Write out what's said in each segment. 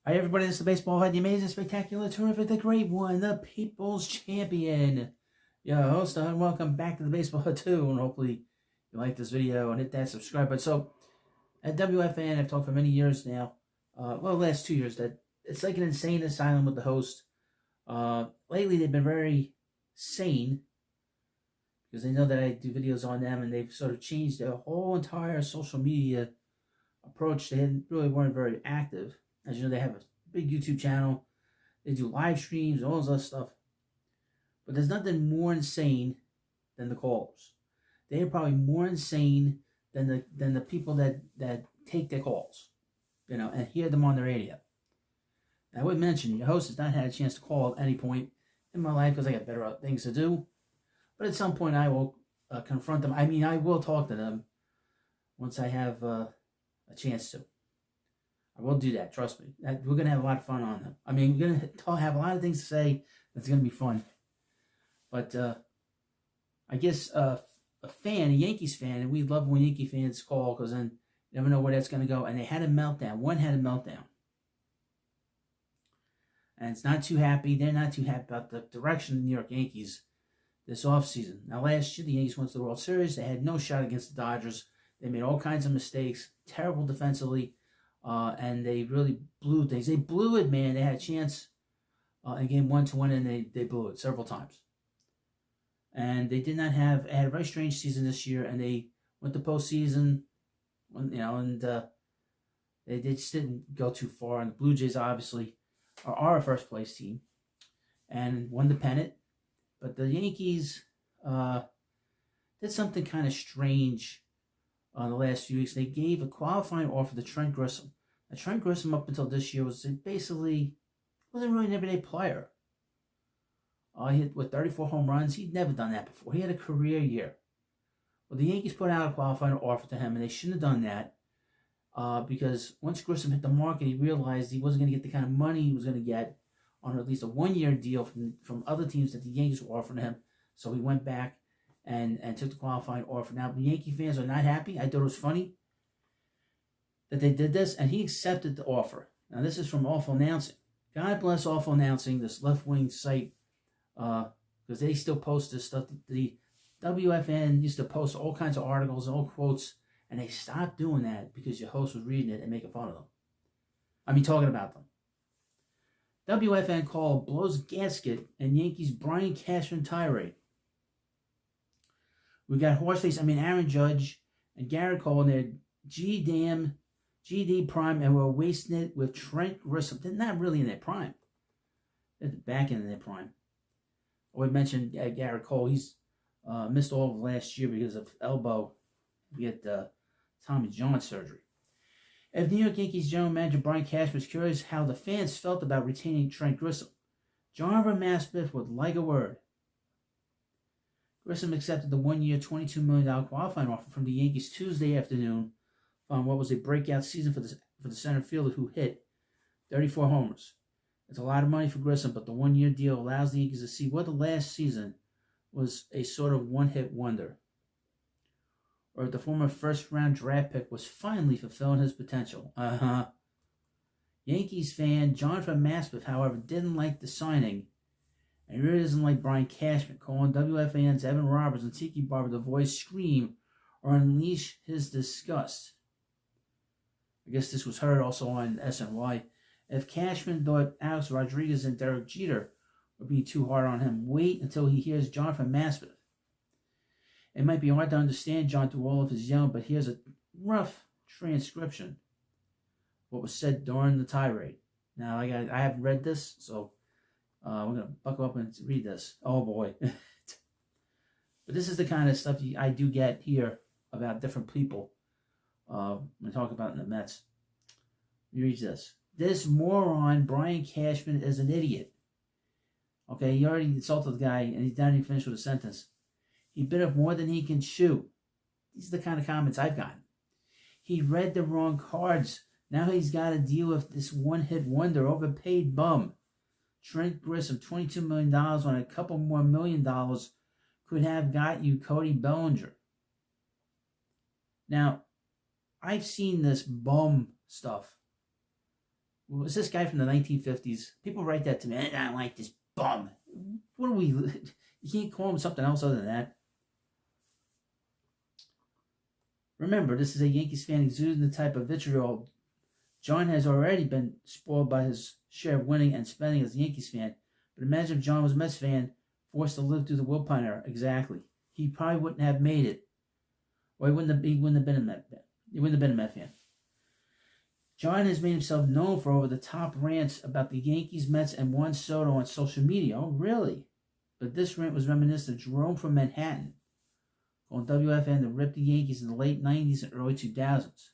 Hi everybody, this is the Baseball Head, the amazing, spectacular, terrific, the great one, the People's Champion. Your host, and welcome back to the Baseball Head 2, and hopefully you like this video and hit that subscribe button. So, at WFAN, I've talked for many years now, the last 2 years, that it's like an insane asylum with the host. Lately they've been very sane, because they know that I do videos on them, and they've sort of changed their whole entire social media approach. They really weren't very active. As you know, they have a big YouTube channel. They do live streams, all this other stuff. But there's nothing more insane than the callers. They are probably more insane than the people that take their calls, and hear them on the radio. I would mention, your host has not had a chance to call at any point in my life because I got better things to do. But at some point, I will confront them. I mean, I will talk to them once I have a chance to. I will do that, trust me. We're going to have a lot of fun on them. I mean, we're going to have a lot of things to say that's going to be fun. But I guess a Yankees fan, and we love when Yankee fans call because then you never know where that's going to go. And they had a meltdown. One had a meltdown. And it's not too happy. They're not too happy about the direction of the New York Yankees this offseason. Now, last year, the Yankees went to the World Series. They had no shot against the Dodgers. They made all kinds of mistakes, terrible defensively. And they really blew things. They blew it, man. They had a chance in game 1 to win, and they blew it several times. And they had a very strange season this year, and they went to postseason, and they just didn't go too far. And the Blue Jays, obviously, are a first-place team and won the pennant. But the Yankees did something kind of strange the last few weeks. They gave a qualifying offer to Trent Grisham. Now, Trent Grisham, up until this year, wasn't really an everyday player. He hit with 34 home runs. He'd never done that before. He had a career year. Well, the Yankees put out a qualifying offer to him, and they shouldn't have done that because once Grisham hit the market, he realized he wasn't going to get the kind of money he was going to get on at least a one-year deal from other teams that the Yankees were offering him. So he went back and took the qualifying offer. Now, the Yankee fans are not happy. I thought it was funny that they did this, and he accepted the offer. Now, this is from Awful Announcing. God bless Awful Announcing, this left-wing site, because they still post this stuff. The WFAN used to post all kinds of articles and all quotes, and they stopped doing that because your host was reading it and making fun of them. Talking about them. WFAN call blows gasket and Yankees Brian Cashman tirade. We got Aaron Judge and Garrett Cole in their GD prime, and we're wasting it with Trent Grisham. They're not really in their prime. They're at the back end of their prime. I would mention Garrett Cole. He's missed all of last year because of elbow. He had Tommy John surgery. If New York Yankees general manager Brian Cashman was curious how the fans felt about retaining Trent Grisham, John Vermaspeth would like a word. Grisham accepted the one-year, $22 million qualifying offer from the Yankees Tuesday afternoon on what was a breakout season for the center fielder who hit 34 homers. It's a lot of money for Grisham, but the one-year deal allows the Yankees to see whether last season was a sort of one-hit wonder, or if the former first-round draft pick was finally fulfilling his potential. Yankees fan John Vermaspeth, however, didn't like the signing, and he really doesn't like Brian Cashman, calling WFAN's Evan Roberts and Tiki Barber to voice scream or unleash his disgust. I guess this was heard also on SNY. If Cashman thought Alex Rodriguez and Derek Jeter were being too hard on him, wait until he hears John Vermaspeth. It might be hard to understand John through all of his yelling, but here's a rough transcription of what was said during the tirade. Now, I haven't read this, so we're going to buckle up and read this. Oh, boy. But this is the kind of stuff I do get here about different people when I talk about in the Mets. Let me read this. This moron, Brian Cashman, is an idiot. Okay, he already insulted the guy, and he's not even finished with a sentence. He bit off more than he can chew. These are the kind of comments I've gotten. He read the wrong cards. Now he's got to deal with this one-hit wonder, overpaid bum. Trent Grisham, $22 million on a couple more $1 million could have got you Cody Bellinger. Now, I've seen this bum stuff Was this guy from the 1950s? People write that to me. I don't like this bum. What are we? You can't call him something else other than that. Remember, this is a Yankees fan exuding the type of vitriol. John has already been spoiled by his share of winning and spending as a Yankees fan. But imagine if John was a Mets fan, forced to live through the Wilpon era. Exactly. He probably wouldn't have made it. Or he wouldn't have been a Met fan. He wouldn't have been a Met fan. John has made himself known for over-the-top rants about the Yankees, Mets, and Juan Soto on social media. Oh, really? But this rant was reminiscent of Jerome from Manhattan on WFAN to rip the Yankees in the late 90s and early 2000s.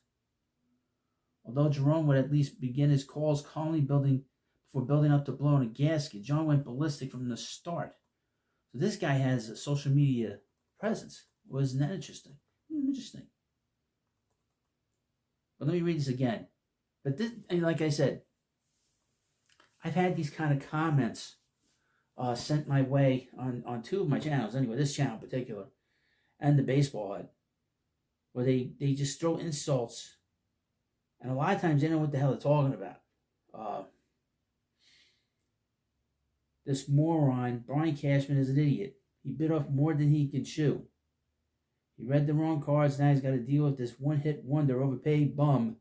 Although Jerome would at least begin his calls calmly before building up to blowing a gasket, John went ballistic from the start. So this guy has a social media presence. Wasn't that interesting? Interesting. But let me read this again. But this, and like I said, I've had these kind of comments sent my way on two of my channels. Anyway, this channel in particular, and the Baseball Hut, where they just throw insults, and a lot of times they don't know what the hell they're talking about. This moron, Brian Cashman, is an idiot. He bit off more than he can chew. He read the wrong cards. Now he's got to deal with this one-hit wonder, overpaid bum,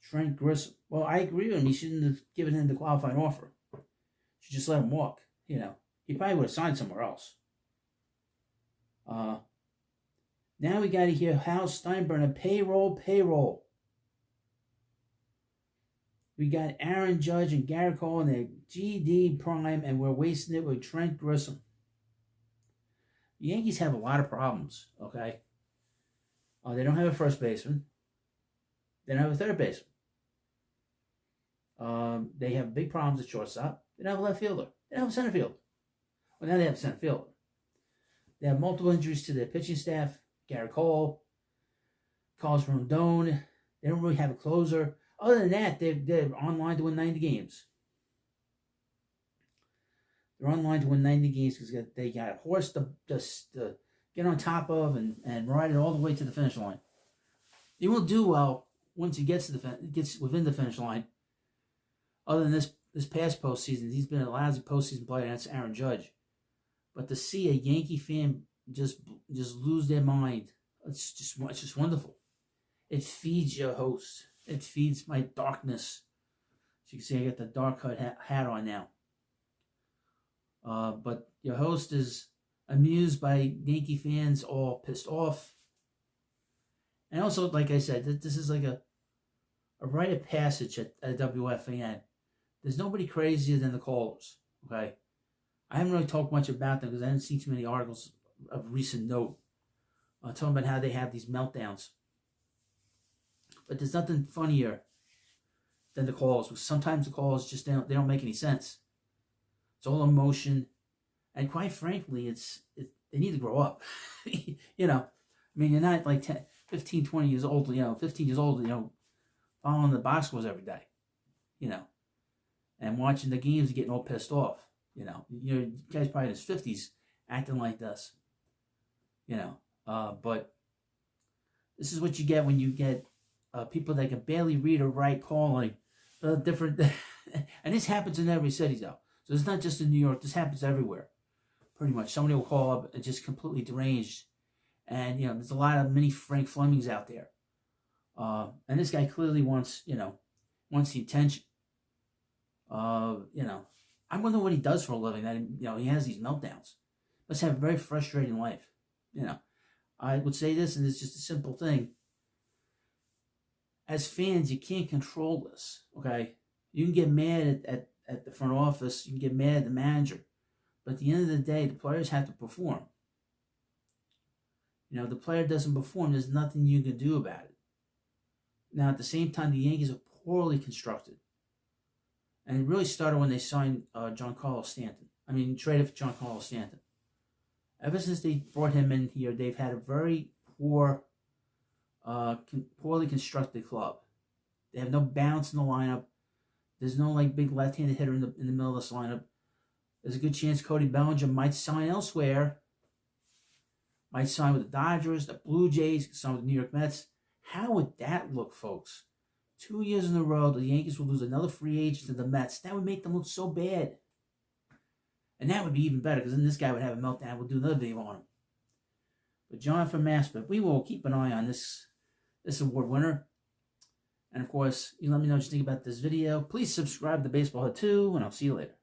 Trent Grisham. Well, I agree with him. He shouldn't have given him the qualifying offer. Should just let him walk. You know, he probably would have signed somewhere else. Now we got to hear Hal Steinbrenner payroll. We got Aaron Judge and Garrett Cole in their GD prime, and we're wasting it with Trent Grisham. The Yankees have a lot of problems, okay? They don't have a first baseman. They don't have a third baseman. They have big problems at shortstop. They don't have a left fielder. They don't have a center fielder. Well, now they have a center fielder. They have multiple injuries to their pitching staff. Garrett Cole, Carlos Rondon. They don't really have a closer. Other than that, they're on line to win 90 games. They're on line to win 90 games because they got a horse to get on top of and ride it all the way to the finish line. He won't do well once he gets within the finish line. Other than this past postseason, he's been a lousy postseason player, and that's Aaron Judge. But to see a Yankee fan just lose their mind, it's just wonderful. It feeds your host. It feeds my darkness. As you can see, I got the dark hat on now. But your host is amused by Yankee fans all pissed off. And also, like I said, this is like a rite of passage at WFAN. There's nobody crazier than the callers, okay? I haven't really talked much about them because I haven't seen too many articles of recent note talking about how they have these meltdowns. But there's nothing funnier than the calls. Sometimes the calls just they don't make any sense. It's all emotion, and quite frankly, they need to grow up. You know, I mean, you're not like 15, 20 years old. 15 years old. Following the box scores every day. And watching the games and getting all pissed off. You guys probably in his 50s acting like this. But this is what you get when you get people that can barely read or write calling different. And this happens in every city, though. So it's not just in New York. This happens everywhere, pretty much. Somebody will call up and just completely deranged. And, there's a lot of mini Frank Flemings out there. And this guy clearly wants the attention. I wonder what he does for a living. That he has these meltdowns. Must have a very frustrating life. I would say this, and it's just a simple thing. As fans, you can't control this. Okay, you can get mad at the front office. You can get mad at the manager, but at the end of the day, the players have to perform. The player doesn't perform. There's nothing you can do about it. Now, at the same time, the Yankees are poorly constructed. And it really started when they signed Giancarlo Stanton. Traded for Giancarlo Stanton. Ever since they brought him in here, they've had a very poorly constructed club. They have no bounce in the lineup. There's no big left-handed hitter in the middle of this lineup. There's a good chance Cody Bellinger might sign elsewhere. Might sign with the Dodgers, the Blue Jays, sign with the New York Mets. How would that look, folks? 2 years in a row, the Yankees will lose another free agent to the Mets. That would make them look so bad. And that would be even better, because then this guy would have a meltdown. We'll do another video on him. But John from Maspeth, we will keep an eye on this award winner. And of course, you let me know what you think about this video. Please subscribe to Baseball Hut 2, and I'll see you later.